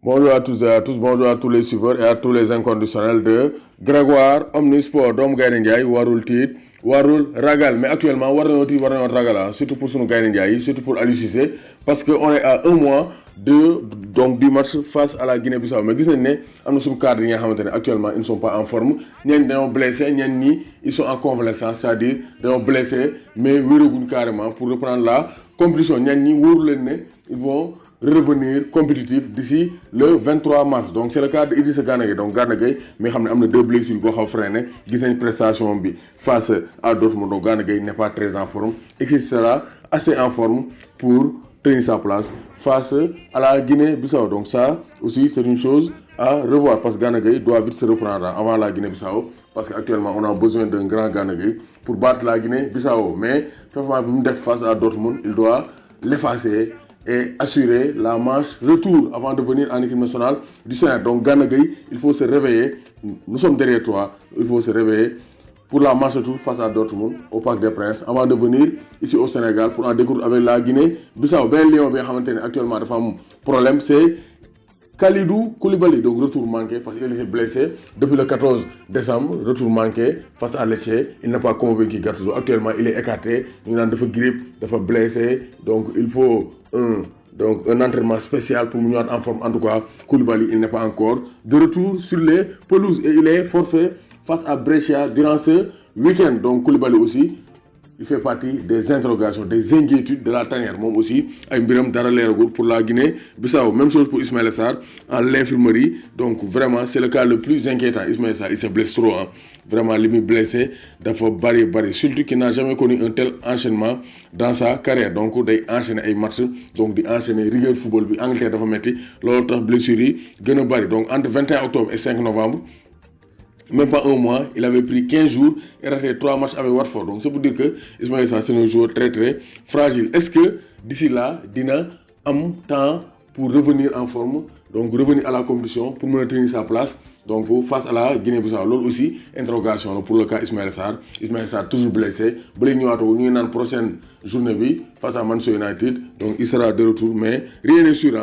Bonjour à tous et à tous, bonjour à tous les suiveurs et à tous les inconditionnels de Grégoire Omnisport doomu Gaynde Ndiaye warul tiit warul ragal mais actuellement war nañoo tiit war nañoo ragal surtout pour sunu Gaynde Ndiaye yi surtout pour Aliou Cissé parce que on est à un mois du match face à la Guinée-Bissau mais gis nañ ne am na suñu cadre yi nga xamante ne actuellement ils ne sont pas en forme ñenn dañoo blessé ñenn ñi ils sont en convalescence c'est-à-dire dañoo blessé mais wéraguñ carrément pour reprendre la compétition ñenn ñi wóoru leen ne ils vont revenir compétitif d'ici le 23 mars donc c'est le cas de Idrissa Gana Gueye donc Gana Gueye mi xam ne am na 2 blessures yu ko xaw freiné gis nañ prestation bi face à Dortmund donc Gana Gueye n'est pas très en forme et qu'il sera assez en forme pour tenir sa place face à la Guinée-Bissau donc ça aussi c'est une chose à revoir parce que Gana Gueye doit vite se reprendre avant la Guinée-Bissau parce qu'actuellement on a besoin d'un grand Gana Gueye pour battre la Guinée-Bissau mais performance bi mu def face à Dortmund il doit l'effacer et assurer la marche retour avant de venir en équipe nationale du Sénégal. Donc Gana Gueye, il faut se réveiller. Nous sommes derrière toi. Il faut se réveiller pour la marche retour face à Dortmund au Parc des Princes avant de venir ici au Sénégal pour en découdre avec la Guinée-Bissau. Ben Lion bi nga xamante ne actuellement dafa am problème c'est Kalidou Koulibaly donc retour manqué parce qu'il était blessé depuis le 14 décembre retour manqué face à Lecce il n'a pas convaincu Gattuso actuellement il est écarté ñu naan dafa grippe dafa blessé donc il faut un entraînement spécial pour mu ñëwaat en forme en tout cas Koulibaly il n'est pas encore de retour sur les pelouses et il est forfait face à Brescia durant ce week-end donc Koulibaly aussi il fait partie des interrogations des inquiétudes de la tanière moom aussi ay mbiram dara leeragul pour la Guinée-Bissau même chose pour Ismaïla Sarr à l'infirmerie donc vraiment c'est le cas le plus inquiétant Ismaïla Sarr il se blesse trop vraiment li muy blessé dafa bari surtout qu'il n'a jamais connu un tel enchaînement dans sa carrière donc day enchaîner ay matchs donc di enchaîner rigueur football bi Angleterre dafa metti loolu tax blessures yi gën a bari donc entre 21 octobre et 5 novembre même pas un mois il avait pris 15 jours et raté 3 matchs avec Watford donc c'est pour dire que Ismaïla Sarr c'est un joueur très très fragile est-ce que d'ici là dina am temps pour revenir en forme donc revenir à la compétition pour mën a tenir sa place donc face à la Guinée-Bissau loolu aussi interrogation pour le cas Ismaïla Sarr toujours blessé ba léegi ñëwaatoo ñu ngi naan prochaine journée bi face à Manchester United donc il sera de retour mais rien n'est sûr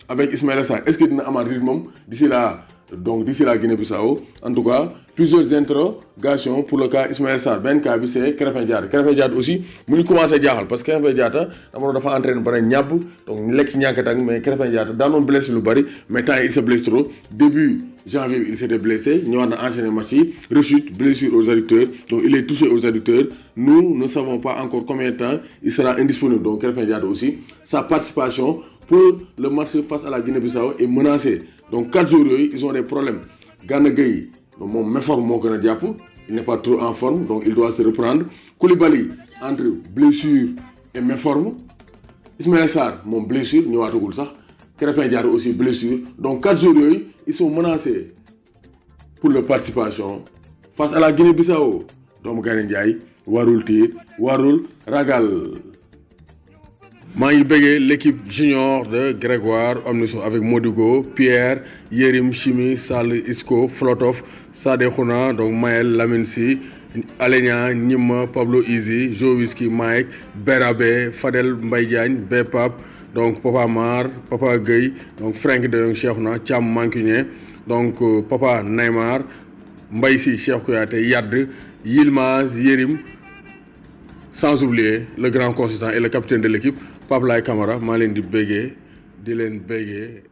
avec Ismaïla Sarr est-ce que dina amaat rythme d'ici la Guinée-Bissau en tout cas plusieurs interrogations pour le cas Ismaïla Sarr benn cas bi c'est Krépin Diatta aussi mu ngi commencé jaaxal parce que Krépin Diatta dafa entraîné ba ne ñàbb donc ñu lekk ci ñànkatang mais Krépin Diatta daanoon blessé lu bari mais temps il se blesse trop début janvier il s'était blessé ñëwaat na enchaîné match yi rechute blessure aux adducteurs donc il est touché aux adducteurs nous ne savons pas encore combien de temps il sera indisponible donc Krépin Diatta aussi sa participation pour le match face à la Guinée-Bissau est menacée donc 4 jours yooyu ils ont des problèmes Gana Gueye moom méforme moo gën a jàpp il n'est pas trop en forme donc il doit se reprendre Koulibaly entre blessure et méforme Ismaïla Sarr moom blessure ñëwaatagul sax Krépin Diatta aussi blessure donc 4 jours yooyu ils sont menacés pour leur participation face à la Guinée-Bissau doomu Gaynde Ndiaye warul tiit warul ragal. maa ngi bëggee l'équipe junior de Grégoire Omnisport avec Modigo Pierre Yérim Chimi Sall Isco Flotov Sadekhouna donc Maël Lamine Sy Alenia Nima Pablo Easy Jowiski Mike Berabe Fadel Mbaye Diagne Bepap donc Papa Mar Papa Gueye donc Frank de Jong Cheikhouna Thiam Mancunier donc Papa Neymar Mbaye Sy Cheikh Kouyaté Yadd Yilmaz Yérim sans oublier le grand consultant et le capitaine de l'équipe Pape Laye Camara maa leen di béggee di leen béggee